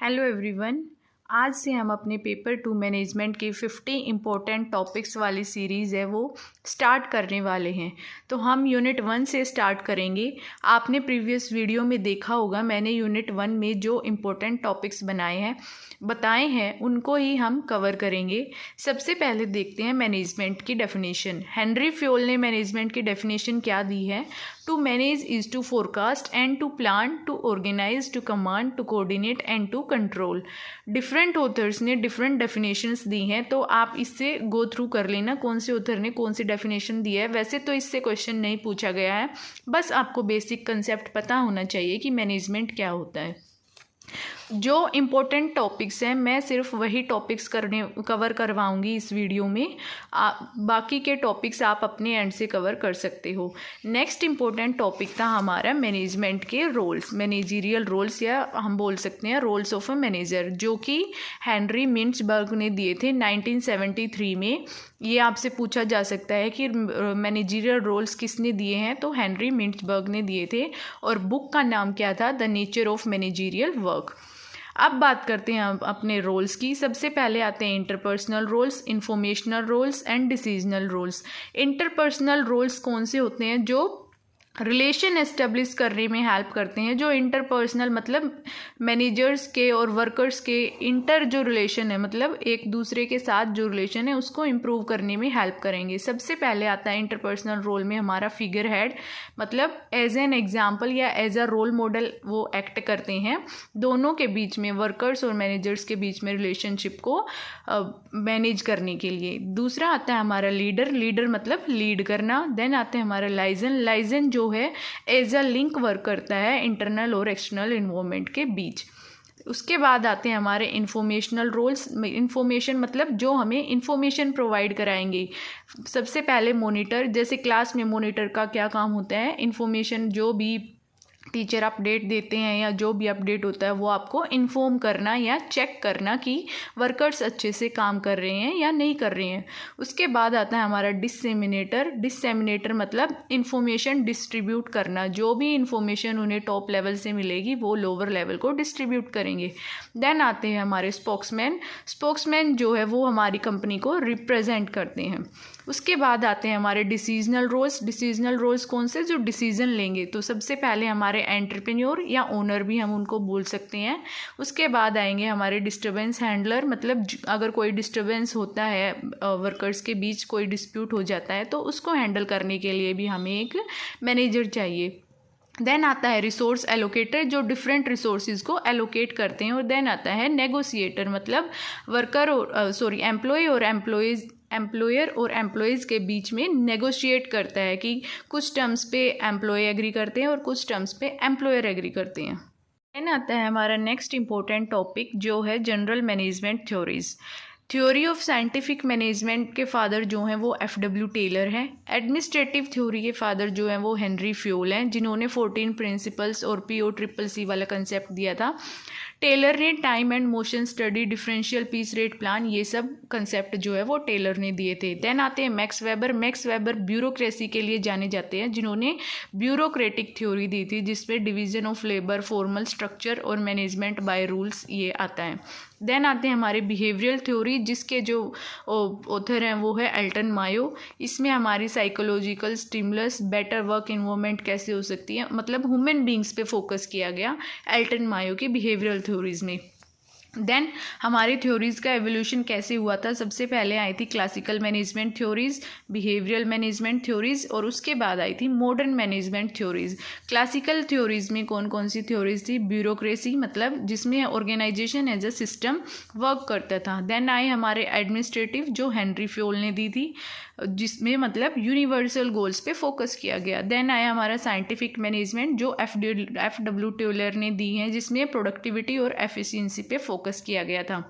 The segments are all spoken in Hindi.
Hello everyone. आज से हम अपने पेपर 2 मैनेजमेंट के 50 इम्पोर्टेंट टॉपिक्स वाली सीरीज़ है वो स्टार्ट करने वाले हैं। तो हम यूनिट 1 से स्टार्ट करेंगे। आपने प्रीवियस वीडियो में देखा होगा, मैंने यूनिट 1 में जो इम्पोर्टेंट टॉपिक्स बताए हैं उनको ही हम कवर करेंगे। सबसे पहले देखते हैं मैनेजमेंट की डेफिनेशन। हेनरी फ्योल ने मैनेजमेंट की डेफिनेशन क्या दी है? To manage is to forecast and to plan, to organise, to command, to coordinate and to control. Different authors ने डिफरेंट डेफिनेशंस दी हैं, तो आप इससे गो थ्रू कर लेना कौन से ऑथर ने कौन सी डेफिनेशन दी है। वैसे तो इससे क्वेश्चन नहीं पूछा गया है, बस आपको बेसिक कंसेप्ट पता होना चाहिए कि मैनेजमेंट क्या होता है। जो इम्पोर्टेंट टॉपिक्स हैं मैं सिर्फ वही टॉपिक्स कवर करवाऊंगी इस वीडियो में। बाकी के टॉपिक्स आप अपने एंड से कवर कर सकते हो। नेक्स्ट इम्पोर्टेंट टॉपिक था हमारा मैनेजमेंट के रोल्स, मैनेजरियल रोल्स, या हम बोल सकते हैं रोल्स ऑफ अ मैनेजर, जो कि हेनरी मिंचबर्ग ने दिए थे 1973 में। ये आपसे पूछा जा सकता है कि मैनेजरियल रोल्स किसने दिए हैं, तो हेनरी मिंचबर्ग ने दिए थे, और बुक का नाम क्या था? The nature of managerial work. अब बात करते हैं अपने रोल्स की। सबसे पहले आते हैं interpersonal roles, informational roles and decisional roles. Interpersonal roles कौन से होते हैं? जो रिलेशन एस्टेब्लिश करने में हेल्प करते हैं। जो इंटरपर्सनल मतलब मैनेजर्स के और वर्कर्स के इंटर जो रिलेशन है, मतलब एक दूसरे के साथ जो रिलेशन है उसको इम्प्रूव करने में हेल्प करेंगे। सबसे पहले आता है इंटरपर्सनल रोल में हमारा फिगर हेड, मतलब एज एन एग्जाम्पल या एज अ रोल मॉडल वो एक्ट करते हैं दोनों के बीच में, वर्कर्स और मैनेजर्स के बीच में रिलेशनशिप को मैनेज करने के लिए। दूसरा आता है हमारा लीडर, लीडर मतलब लीड करना। देन आते हैं हमारा लाइजन, लाइजन जो है एज अ लिंक वर्क करता है इंटरनल और एक्सटर्नल इन्वॉल्वमेंट के बीच। उसके बाद आते हैं हमारे इंफॉर्मेशनल रोल्स। इंफॉर्मेशन मतलब जो हमें इंफॉर्मेशन प्रोवाइड कराएंगे। सबसे पहले मॉनिटर, जैसे क्लास में मॉनिटर का क्या काम होता है? इंफॉर्मेशन जो भी टीचर अपडेट देते हैं या जो भी अपडेट होता है वो आपको इन्फॉर्म करना या चेक करना कि वर्कर्स अच्छे से काम कर रहे हैं या नहीं कर रहे हैं। उसके बाद आता है हमारा डिसेमिनेटर। डिसेमिनेटर मतलब इंफॉर्मेशन डिस्ट्रीब्यूट करना, जो भी इंफॉर्मेशन उन्हें टॉप लेवल से मिलेगी वो लोअर लेवल को डिस्ट्रीब्यूट करेंगे। देन आते हैं हमारे स्पोक्समैन। स्पोक्समैन जो है वो हमारी कंपनी को रिप्रेजेंट करते हैं। उसके बाद आते हैं हमारे डिसीजनल रोल्स। डिसीजनल रोल्स कौन से? जो डिसीजन लेंगे। तो सबसे पहले हमारे एंटरप्रेन्योर या ओनर भी हम उनको बोल सकते हैं। उसके बाद आएंगे हमारे डिस्टर्बेंस हैंडलर, मतलब अगर कोई डिस्टर्बेंस होता है वर्कर्स के बीच, कोई डिस्प्यूट हो जाता है तो उसको हैंडल करने के लिए भी हमें एक मैनेजर चाहिए। देन आता है रिसोर्स एलोकेटर, जो डिफरेंट रिसोर्सेज को एलोकेट करते हैं। और देन आता है नेगोशिएटर, मतलब एम्प्लॉयर और एम्प्लॉयज़ के बीच में नेगोशिएट करता है कि कुछ टर्म्स पे एम्प्लॉय एग्री करते हैं और कुछ टर्म्स पे एम्प्लॉयर एग्री करते हैं। देन आता है हमारा नेक्स्ट इंपॉर्टेंट टॉपिक जो है general management theories. Theory of scientific management के फादर जो हैं वो F.W. टेलर हैं। एडमिनिस्ट्रेटिव थ्योरी के फादर जो हैं वो हेनरी फ्योल हैं, जिन्होंने 14 प्रिंसिपल्स और POCCC वाला कंसेप्ट दिया था। टेलर ने time and motion study, differential piece rate plan, ये सब कंसेप्ट जो है वो टेलर ने दिए थे। देन आते हैं max weber. Max weber bureaucracy के लिए जाने जाते हैं, जिन्होंने ब्यूरोक्रेटिक थ्योरी दी थी जिसमें division of labour, formal structure और मैनेजमेंट बाय रूल्स ये आता है। देन आते हैं हमारे बिहेवियरल थ्योरी, जिसके जो ऑथर हैं वो है एल्टन मायो। इसमें हमारी psychological stimulus, better work environment कैसे हो सकती है, मतलब ह्यूमन बींग्स पे फोकस किया गया एल्टन मायो की बिहेवियरल थ्योरीज में। देन हमारी थ्योरीज़ का एवोल्यूशन कैसे हुआ था? सबसे पहले आई थी classical management theories, behavioural management theories, और उसके बाद आई थी modern management theories. Classical theories में कौन कौन सी थ्योरीज़ थी? ब्यूरोक्रेसी, मतलब जिसमें organisation as a system work करता था। देन आए हमारे एडमिनिस्ट्रेटिव, जो हेनरी फ्योल ने दी थी, जिसमें मतलब यूनिवर्सल गोल्स पे फोकस किया गया। देन आया हमारा साइंटिफिक मैनेजमेंट, जो F.W. टेलर ने दी है, जिसमें प्रोडक्टिविटी और एफिशिएंसी पे फोकस किया गया था।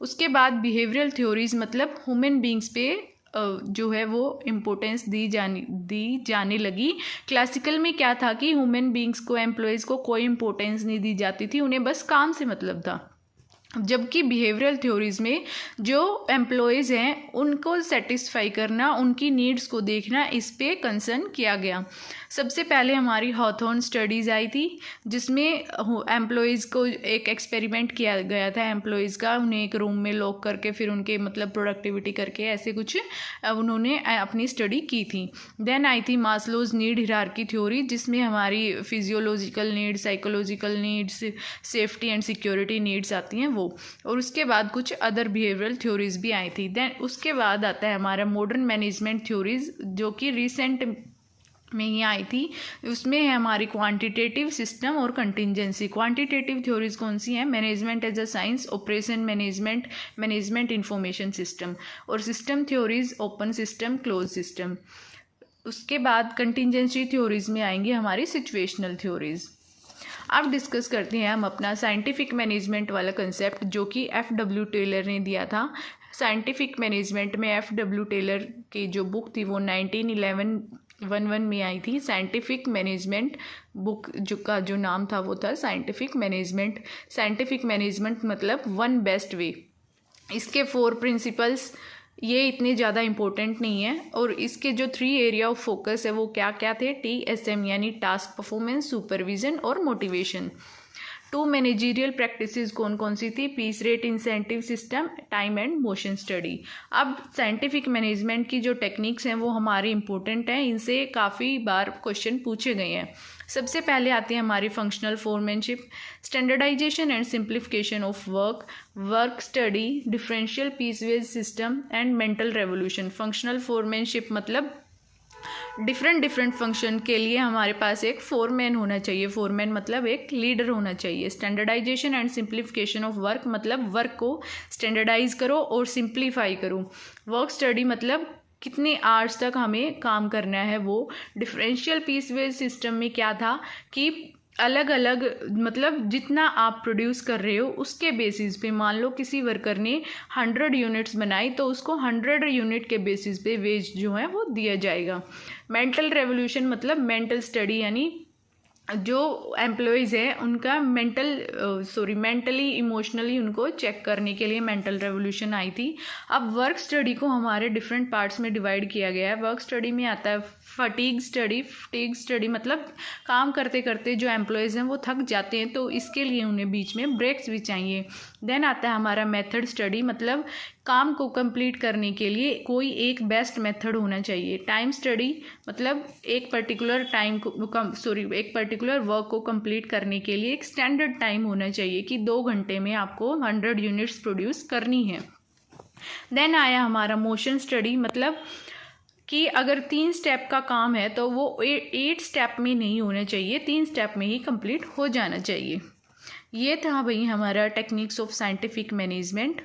उसके बाद बिहेवियरल थ्योरीज, मतलब ह्यूमन बींग्स पे जो है वो इम्पोर्टेंस दी जाने लगी। क्लासिकल में क्या था कि ह्यूमन बींग्स को, एम्प्लॉयज़ को कोई इम्पोर्टेंस नहीं दी जाती थी, उन्हें बस काम से मतलब था। जबकि बिहेवियरल थ्योरीज़ में जो एम्प्लॉयज़ हैं उनको सेटिस्फाई करना, उनकी नीड्स को देखना, इस पे कंसर्न किया गया। सबसे पहले हमारी हॉथॉर्न स्टडीज़ आई थी, जिसमें एम्प्लॉयज़ को एक एक्सपेरिमेंट किया गया था एम्प्लॉयज़ का, उन्हें एक रूम में लॉक करके फिर उनके मतलब प्रोडक्टिविटी करके ऐसे कुछ उन्होंने अपनी स्टडी की थी। देन आई थी मास्लोज नीड हायरार्की थ्योरी, जिसमें हमारी physiological needs, psychological needs, safety and security needs आती हैं वो। और उसके बाद कुछ अदर बिहेवियरल थ्योरीज भी आई थी। देन उसके बाद आता है हमारा मॉडर्न मैनेजमेंट थ्योरीज, जो कि रिसेंट में ही आई थी। उसमें है हमारी क्वांटिटेटिव सिस्टम और कंटिंजेंसी। क्वांटिटेटिव थ्योरीज कौन सी हैं? Management as a science, operation management, management information system. और system theories open system, close system. उसके बाद कंटिंजेंसी थ्योरीज में आएंगी हमारी सिचुएशनल थ्योरीज। अब डिस्कस करते हैं हम अपना साइंटिफिक मैनेजमेंट वाला कंसेप्ट, जो कि F.W. टेलर ने दिया था। साइंटिफिक मैनेजमेंट में F.W. टेलर की जो बुक थी वो 1911 में आई थी। साइंटिफिक मैनेजमेंट बुक जो नाम था वो था साइंटिफिक मैनेजमेंट। साइंटिफिक मैनेजमेंट मतलब वन बेस्ट वे। इसके 4 प्रिंसिपल्स ये इतने ज़्यादा इम्पोर्टेंट नहीं है। और इसके जो 3 एरिया ऑफ फोकस है वो क्या क्या थे? TSM यानी टास्क परफॉर्मेंस, सुपरविजन और मोटिवेशन। 2 मैनेजरियल प्रैक्टिसेस कौन कौन सी थी? Piece rate incentive system, time and motion study. अब साइंटिफिक मैनेजमेंट की जो टेक्निक्स हैं वो हमारे इम्पोर्टेंट हैं, इनसे काफ़ी बार क्वेश्चन पूछे गए हैं। सबसे पहले आती है हमारी functional foremanship, standardisation and simplification of work, work study, differential piece wage system and mental revolution. Functional foremanship मतलब डिफरेंट फंक्शन के लिए हमारे पास एक फोरमैन होना चाहिए। फोरमैन मतलब एक लीडर होना चाहिए। Standardisation and simplification of work मतलब वर्क को स्टैंडर्डाइज करो और सिंप्लीफाई करो। वर्क स्टडी मतलब कितने आवर्स तक हमें काम करना है वो। डिफरेंशियल पीसवेज सिस्टम में क्या था कि अलग अलग मतलब जितना आप प्रोड्यूस कर रहे हो उसके बेसिस पे, मान लो किसी वर्कर ने 100 यूनिट्स बनाई तो उसको 100 यूनिट के बेसिस पे वेज जो है वो दिया जाएगा। मेंटल रेवोल्यूशन मतलब मेंटल स्टडी, यानी जो एम्प्लॉयज़ है उनका मेंटली इमोशनली उनको चेक करने के लिए मेंटल रेवोल्यूशन आई थी। अब वर्क स्टडी को हमारे डिफरेंट पार्ट्स में डिवाइड किया गया है। वर्क स्टडी में आता है फटीग स्टडी मतलब काम करते करते जो एम्प्लॉयज़ हैं वो थक जाते हैं तो इसके लिए उन्हें बीच में ब्रेक्स भी चाहिए। देन आता है हमारा मेथड स्टडी मतलब काम को कंप्लीट करने के लिए कोई एक बेस्ट मेथड होना चाहिए। टाइम स्टडी मतलब एक पर्टिकुलर वर्क को कंप्लीट करने के लिए एक स्टैंडर्ड टाइम होना चाहिए कि 2 घंटे में आपको 100 यूनिट्स प्रोड्यूस करनी है। देन आया हमारा मोशन स्टडी मतलब कि अगर 3 स्टेप का काम है तो वो 8 स्टेप में नहीं होना चाहिए, 3 स्टेप में ही कंप्लीट हो जाना चाहिए। ये था भाई हमारा टेक्निक्स ऑफ साइंटिफिक मैनेजमेंट।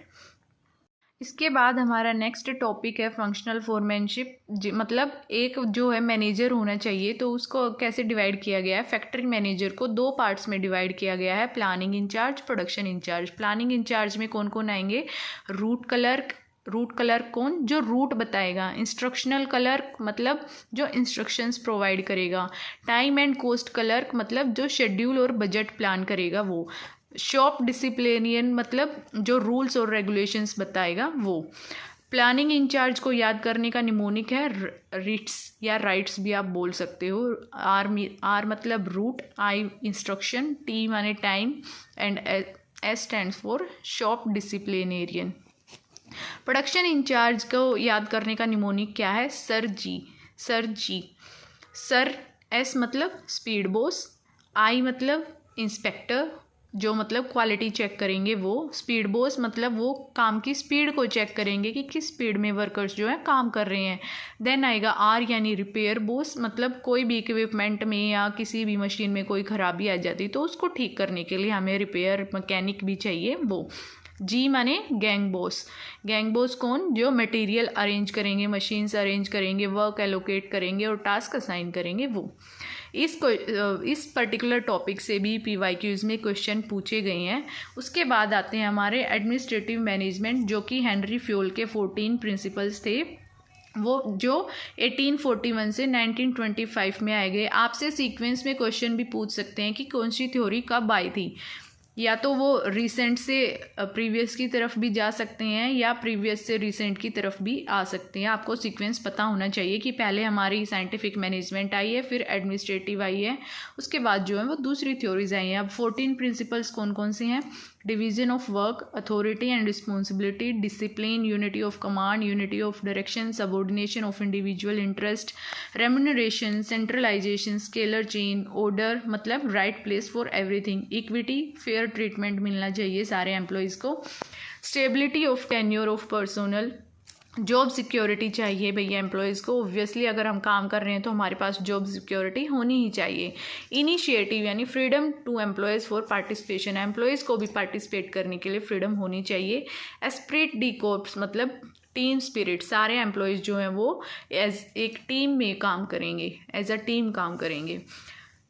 इसके बाद हमारा नेक्स्ट टॉपिक है फंक्शनल फोरमैनशिप मतलब एक जो है मैनेजर होना चाहिए तो उसको कैसे डिवाइड किया गया है। फैक्ट्री मैनेजर को 2 पार्ट्स में डिवाइड किया गया है, planning incharge, production incharge. Planning incharge में कौन कौन आएंगे? रूट क्लर्क कौन? जो रूट बताएगा। इंस्ट्रक्शनल क्लर्क मतलब जो इंस्ट्रक्शंस प्रोवाइड करेगा। टाइम एंड कॉस्ट क्लर्क मतलब जो शेड्यूल और बजट प्लान करेगा वो। शॉप डिसिप्लिनियन मतलब जो रूल्स और रेगुलेशंस बताएगा वो। प्लानिंग इंचार्ज को याद करने का निमोनिक है रिट्स या राइट्स भी आप बोल सकते हो। आर मतलब रूट, आई इंस्ट्रक्शन, टी माने time and S stands for shop disciplinarian. Production incharge को याद करने का निमोनिक क्या है? Sir G. सर एस मतलब स्पीड बॉस, आई मतलब इंस्पेक्टर जो मतलब क्वालिटी चेक करेंगे वो। स्पीड बॉस मतलब वो काम की स्पीड को चेक करेंगे कि किस स्पीड में वर्कर्स जो है काम कर रहे हैं। देन आएगा आर यानी रिपेयर बॉस मतलब कोई भी इक्विपमेंट में या किसी भी मशीन में कोई ख़राबी आ जाती तो उसको ठीक करने के लिए हमें रिपेयर मैकेनिक भी चाहिए वो। जी माने गैंग बॉस कौन? जो मटेरियल अरेंज करेंगे, मशीन्स अरेंज करेंगे, वर्क एलोकेट करेंगे और टास्क असाइन करेंगे वो। इस पर्टिकुलर टॉपिक से भी PYQs में क्वेश्चन पूछे गए हैं। उसके बाद आते हैं हमारे एडमिनिस्ट्रेटिव मैनेजमेंट जो कि हेनरी फ्योल के 14 प्रिंसिपल्स थे वो जो 1841 से 1925 में आए गए। आपसे सीक्वेंस में क्वेश्चन भी पूछ सकते हैं कि कौन सी थ्योरी कब आई थी। या तो वो रिसेंट से प्रीवियस की तरफ भी जा सकते हैं या प्रीवियस से रिसेंट की तरफ भी आ सकते हैं। आपको सीक्वेंस पता होना चाहिए कि पहले हमारी साइंटिफिक मैनेजमेंट आई है, फिर एडमिनिस्ट्रेटिव आई है, उसके बाद जो है वो दूसरी थ्योरीज आई हैं। अब 14 प्रिंसिपल्स कौन कौन से हैं? Division of work, authority and responsibility, discipline, unity of command, unity of direction, subordination of individual interest, remuneration, centralisation, scalar chain, order मतलब right place for everything, equity, fair treatment मिलना चाहिए सारे एम्प्लॉयज़ को, stability of tenure of personnel, job security चाहिए भैया एम्प्लॉयज़ को। ऑब्वियसली अगर हम काम कर रहे हैं तो हमारे पास जॉब सिक्योरिटी होनी ही चाहिए। इनिशिएटिव यानी freedom to employees for participation, employees को भी पार्टिसिपेट करने के लिए फ्रीडम होनी चाहिए। एस्प्रिट डी कोर्प्स मतलब टीम स्पिरिट, सारे एम्प्लॉयज़ जो हैं वो एज एक टीम में काम करेंगे, एज अ टीम काम करेंगे।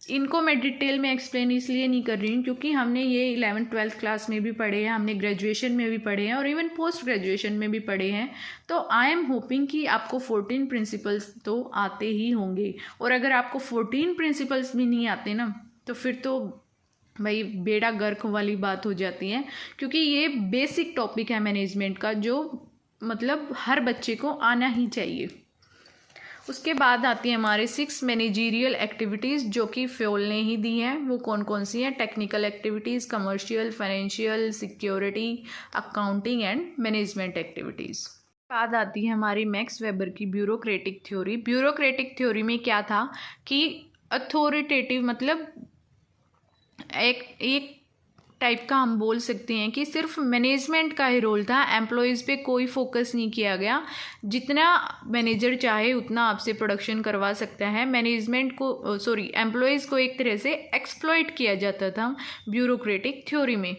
इनको मैं डिटेल में एक्सप्लेन इसलिए नहीं कर रही हूँ क्योंकि हमने ये 11th-12th क्लास में भी पढ़े हैं, हमने ग्रेजुएशन में भी पढ़े हैं और इवन पोस्ट ग्रेजुएशन में भी पढ़े हैं। तो आई एम होपिंग कि आपको 14 प्रिंसिपल्स तो आते ही होंगे। और अगर आपको 14 प्रिंसिपल्स भी नहीं आते ना तो फिर तो भाई बेड़ा गर्क वाली बात हो जाती है, क्योंकि ये बेसिक टॉपिक है मैनेजमेंट का जो मतलब हर बच्चे को आना ही चाहिए। उसके बाद आती है हमारे 6 मैनेजीरियल एक्टिविटीज़ जो कि फ्योल ने ही दी हैं। वो कौन कौन सी हैं? Technical activities, commercial, financial, security, accounting and management activities. बाद आती है हमारी मैक्स वेबर की ब्यूरोक्रेटिक थ्योरी। ब्यूरोक्रेटिक थ्योरी में क्या था कि अथॉरिटेटिव मतलब एक टाइप का हम बोल सकते हैं कि सिर्फ मैनेजमेंट का ही रोल था, एम्प्लॉयज़ पे कोई फोकस नहीं किया गया। जितना मैनेजर चाहे उतना आपसे प्रोडक्शन करवा सकता है। मैनेजमेंट को एम्प्लॉयज़ को एक तरह से एक्सप्लॉइट किया जाता था ब्यूरोक्रेटिक थ्योरी में।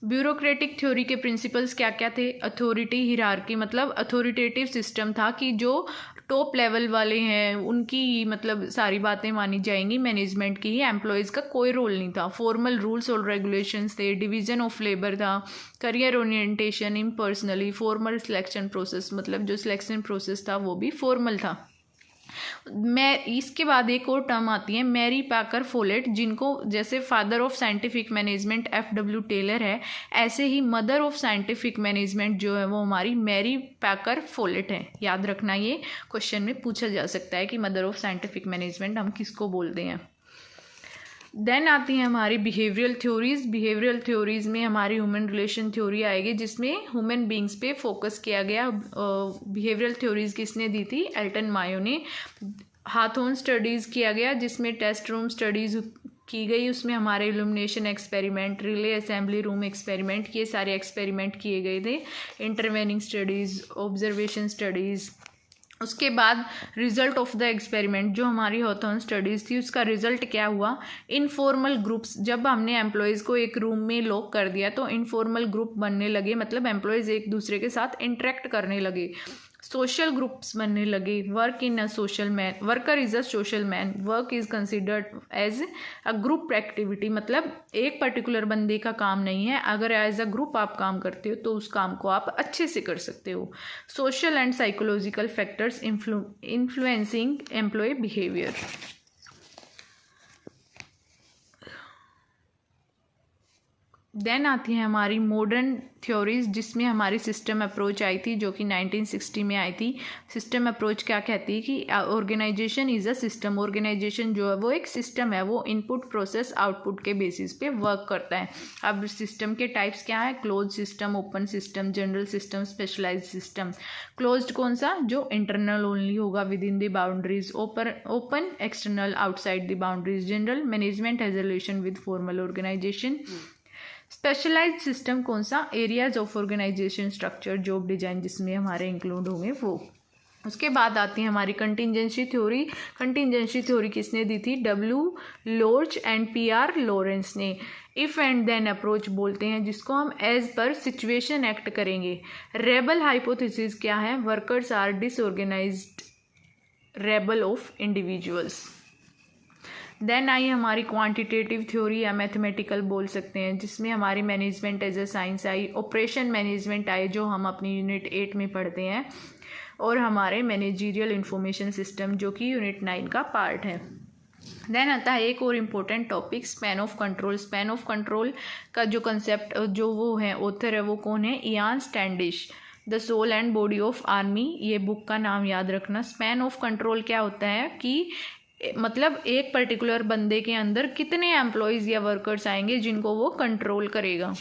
ब्यूरोक्रेटिक थ्योरी के प्रिंसिपल्स क्या क्या थे? अथॉरिटी हिरार्की मतलब अथॉरिटेटिव सिस्टम था कि जो टॉप लेवल वाले हैं उनकी मतलब सारी बातें मानी जाएंगी, मैनेजमेंट की ही, एम्प्लॉयज़ का कोई रोल नहीं था। फॉर्मल रूल्स और रेगुलेशंस थे, डिवीज़न ऑफ लेबर था, career orientation impersonally, formal selection process मतलब जो सिलेक्शन प्रोसेस था वो भी फॉर्मल था। मैं इसके बाद एक और टर्म आती है मैरी पैकर फोलेट, जिनको जैसे father of scientific management F.W. Taylor है, ऐसे ही मदर ऑफ साइंटिफिक मैनेजमेंट जो है वो हमारी मैरी पैकर फोलेट है। याद रखना, ये क्वेश्चन में पूछा जा सकता है कि मदर ऑफ साइंटिफिक मैनेजमेंट हम किसको बोलते हैं। देन आती हैं हमारी बिहेवियरल थ्योरीज। बिहेवियरल थ्योरीज में हमारी ह्यूमन रिलेशन थ्योरी आएगी जिसमें ह्यूमन बींग्स पे फोकस किया गया। बिहेवियरल थ्योरीज किसने दी थी? एल्टन मायो ने। हाथोन स्टडीज़ किया गया जिसमें टेस्ट रूम स्टडीज़ की गई, उसमें हमारे illumination experiment, relay assembly room experiment, ये सारे एक्सपेरिमेंट किए गए थे। Intervening studies, observation studies. उसके बाद रिजल्ट ऑफ द एक्सपेरिमेंट जो हमारी हॉथॉर्न स्टडीज़ थी उसका रिजल्ट क्या हुआ? इनफॉर्मल ग्रुप्स, जब हमने एम्प्लॉयज़ को एक रूम में लॉक कर दिया तो इनफॉर्मल ग्रुप बनने लगे, मतलब एम्प्लॉयज़ एक दूसरे के साथ इंटरेक्ट करने लगे। सोशल ग्रुप्स बनने लगे। Work in a social man, worker is a social man, work is considered as a group activity, मतलब एक पर्टिकुलर बंदे का काम नहीं है, अगर एज अ ग्रुप आप काम करते हो तो उस काम को आप अच्छे से कर सकते हो। Social and psychological factors influencing employee behaviour. Then आती है हमारी मॉडर्न थ्योरीज जिसमें हमारी सिस्टम अप्रोच आई थी जो कि 1960 में आई थी। सिस्टम अप्रोच क्या कहती है कि organisation is a system, organisation जो है वो एक सिस्टम है, वो इनपुट प्रोसेस आउटपुट के बेसिस पे वर्क करता है। अब सिस्टम के टाइप्स क्या है? Close system, open system, general system, specialised system. Closed कौन सा? जो इंटरनल ओनली होगा with in the boundaries, open external outside the boundaries. General management has relation with formal organisation. Specialised system कौन सा? Areas of organisation structure, job design जिसमें हमारे इंक्लूड होंगे वो। उसके बाद आती है हमारी कंटिजेंसी थ्योरी। कंटिजेंसी थ्योरी किसने दी थी? W. Lorsch and P.R. Lawrence ने। इफ एंड देन अप्रोच बोलते हैं जिसको हम एज पर सिचुएशन एक्ट करेंगे। रेबल हाइपोथेसिस क्या है? Workers are disorganised rabble of individuals. Then आई हमारी क्वांटिटेटिव थ्योरी या मैथमेटिकल बोल सकते हैं जिसमें हमारी मैनेजमेंट एज ए साइंस आई, ऑपरेशन मैनेजमेंट आई जो हम अपनी यूनिट 8 में पढ़ते हैं, और हमारे मैनेजीरियल इंफॉर्मेशन सिस्टम जो कि यूनिट 9 का पार्ट है। देन आता है एक और important topic span of control. Span of control का जो कंसेप्ट जो वो है ऑथर है वो कौन है, Ian Standish, the soul and body of army, ये बुक का नाम याद रखना। स्पैन ऑफ कंट्रोल क्या होता है कि मतलब एक पर्टिकुलर बंदे के अंदर कितने एम्प्लॉयज़ या वर्कर्स आएंगे जिनको वो कंट्रोल करेगा।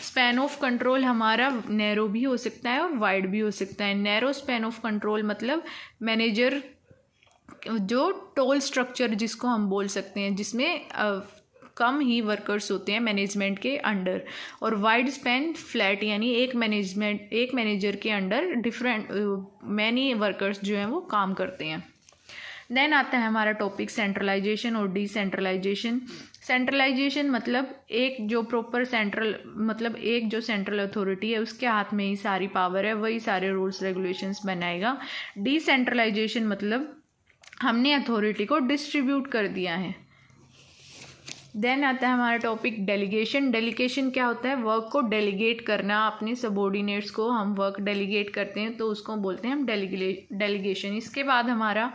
स्पैन ऑफ कंट्रोल हमारा नैरो भी हो सकता है और वाइड भी हो सकता है। नैरो स्पैन ऑफ कंट्रोल मतलब मैनेजर जो टोल स्ट्रक्चर जिसको हम बोल सकते हैं, जिसमें कम ही वर्कर्स होते हैं मैनेजमेंट के अंडर, और वाइड स्पैन फ्लैट यानी एक मैनेजर के अंडर डिफरेंट मैनी वर्कर्स जो हैं वो काम करते हैं। देन आता है हमारा टॉपिक सेंट्रलाइजेशन और डिसेंट्रलाइजेशन। सेंट्रलाइजेशन मतलब एक जो प्रॉपर सेंट्रल मतलब एक जो सेंट्रल अथॉरिटी है उसके हाथ में ही सारी पावर है, वही सारे रूल्स रेगुलेशंस बनाएगा। डिसेंट्रलाइजेशन मतलब हमने अथॉरिटी को डिस्ट्रीब्यूट कर दिया है। देन आता है हमारा टॉपिक डेलीगेशन। डेलीगेशन क्या होता है, वर्क को डेलीगेट करना, अपने सबॉर्डिनेट्स को हम वर्क डेलीगेट करते हैं तो उसको बोलते हैं हम डेलीगेशन। इसके बाद हमारा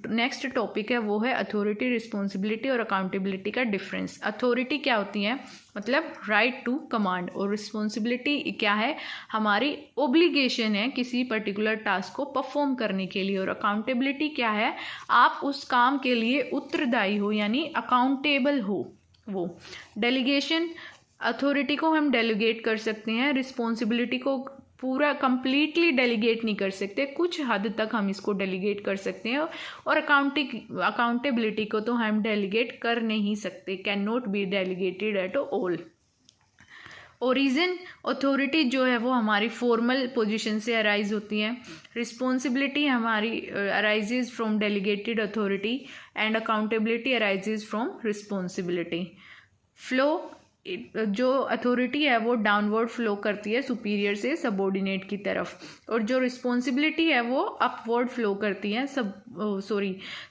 नेक्स्ट टॉपिक है वो है अथॉरिटी, रिस्पॉन्सिबिलिटी और अकाउंटेबिलिटी का डिफरेंस। अथॉरिटी क्या होती है, मतलब राइट टू कमांड, और रिस्पॉन्सिबिलिटी क्या है, हमारी ओब्लिगेशन है किसी पर्टिकुलर टास्क को परफॉर्म करने के लिए, और अकाउंटेबिलिटी क्या है, आप उस काम के लिए उत्तरदायी हो यानी अकाउंटेबल हो। वो डेलीगेशन, अथॉरिटी को हम डेलीगेट कर सकते हैं, रिस्पॉन्सिबिलिटी को पूरा कंप्लीटली डेलीगेट नहीं कर सकते, कुछ हद तक हम इसको डेलीगेट कर सकते हैं, और अकाउंटेबिलिटी को तो हम डेलीगेट कर नहीं सकते, can not be delegated at all. Origin, authority जो है वो हमारी फॉर्मल पोजीशन से अराइज होती है, रिस्पॉन्सिबिलिटी हमारी arises from delegated authority and accountability arises from responsibility. Flow, जो अथॉरिटी है वो डाउनवर्ड फ्लो करती है सुपीरियर से सबऑर्डिनेट की तरफ, और जो रिस्पॉन्सिबिलिटी है वो अपवर्ड फ्लो करती है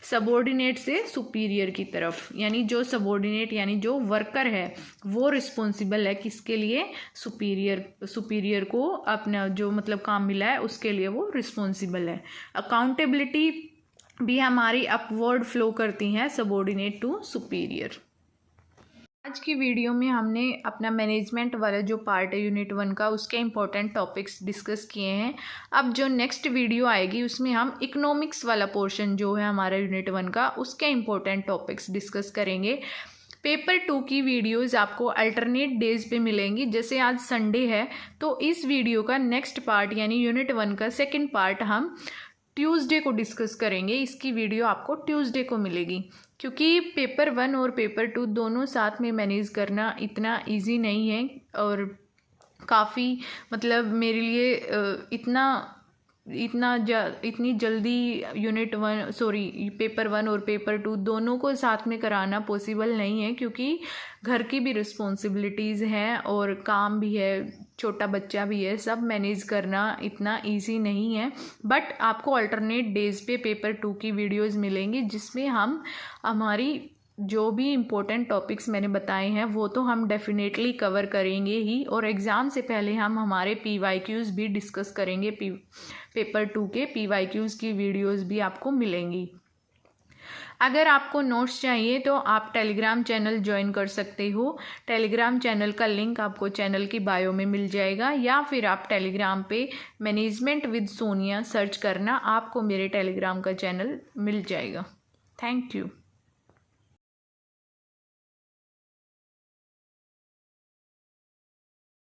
सबऑर्डिनेट से सुपीरियर की तरफ, यानी जो सबऑर्डिनेट यानी जो वर्कर है वो रिस्पॉन्सिबल है किसके लिए, सुपीरियर को अपना जो मतलब काम मिला है उसके लिए वो रिस्पॉन्सिबल है। अकाउंटेबिलिटी भी हमारी अपवर्ड फ्लो करती हैं सबऑर्डिनेट टू सुपीरियर। आज की वीडियो में हमने अपना मैनेजमेंट वाला जो पार्ट है यूनिट 1 का उसके इम्पोर्टेंट टॉपिक्स डिस्कस किए हैं। अब जो नेक्स्ट वीडियो आएगी उसमें हम इकोनॉमिक्स वाला पोर्शन जो है हमारा यूनिट 1 का उसके इम्पोर्टेंट टॉपिक्स डिस्कस करेंगे। पेपर 2 की वीडियोस आपको अल्टरनेट डेज पे मिलेंगी, जैसे आज संडे है तो इस वीडियो का नेक्स्ट पार्ट यानी यूनिट 1 का सेकेंड पार्ट हम ट्यूसडे को डिस्कस करेंगे। इसकी वीडियो आपको ट्यूसडे को मिलेगी, क्योंकि पेपर 1 और पेपर 2 दोनों साथ में मैनेज करना इतना इजी नहीं है, और काफ़ी मतलब मेरे लिए इतनी जल्दी पेपर 1 और पेपर 2 दोनों को साथ में कराना पॉसिबल नहीं है, क्योंकि घर की भी रिस्पॉन्सिबिलिटीज़ हैं और काम भी है, छोटा बच्चा भी है, सब मैनेज करना इतना इजी नहीं है। बट आपको अल्टरनेट डेज पे पेपर 2 की वीडियोस मिलेंगी, जिसमें हम हमारी जो भी इम्पोर्टेंट टॉपिक्स मैंने बताए हैं वो तो हम डेफिनेटली कवर करेंगे ही, और एग्ज़ाम से पहले हम हमारे PYQs भी डिस्कस करेंगे। पेपर 2 के PYQs की वीडियोस भी आपको मिलेंगी। अगर आपको नोट्स चाहिए तो आप टेलीग्राम चैनल ज्वाइन कर सकते हो। टेलीग्राम चैनल का लिंक आपको चैनल की बायो में मिल जाएगा, या फिर आप टेलीग्राम पे मैनेजमेंट विद सोनिया सर्च करना, आपको मेरे टेलीग्राम का चैनल मिल जाएगा। Thank you.